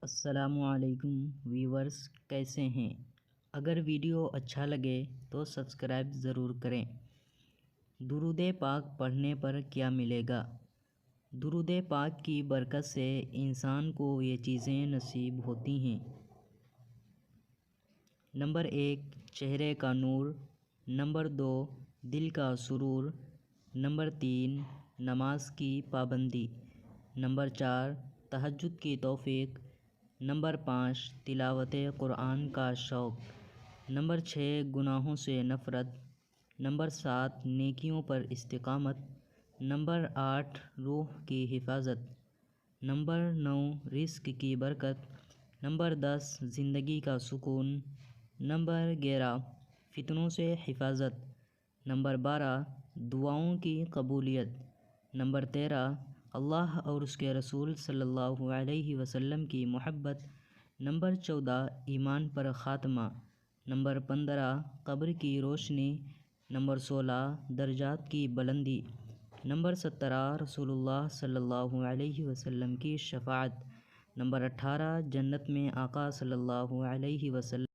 السلام علیکم ویورز، کیسے ہیں؟ اگر ویڈیو اچھا لگے تو سبسکرائب ضرور کریں۔ درود پاک پڑھنے پر کیا ملے گا؟ درود پاک کی برکت سے انسان کو یہ چیزیں نصیب ہوتی ہیں۔ نمبر 1، چہرے کا نور۔ نمبر 2، دل کا سرور۔ نمبر 3، نماز کی پابندی۔ نمبر 4، تہجد کی توفیق۔ نمبر 5، تلاوت قرآن کا شوق۔ نمبر 6، گناہوں سے نفرت۔ نمبر 7، نیکیوں پر استقامت۔ نمبر 8، روح کی حفاظت۔ نمبر 9، رزق کی برکت۔ نمبر 10، زندگی کا سکون۔ نمبر 11، فتنوں سے حفاظت۔ نمبر 12، دعاؤں کی قبولیت۔ نمبر 13، اللہ اور اس کے رسول صلی اللہ علیہ وسلم کی محبت۔ نمبر 14، ایمان پر خاتمہ۔ نمبر 15، قبر کی روشنی۔ نمبر 16، درجات کی بلندی۔ نمبر 17، رسول اللہ صلی اللہ علیہ وسلم کی شفاعت۔ نمبر 18، جنت میں آقا صلی اللہ علیہ وسلم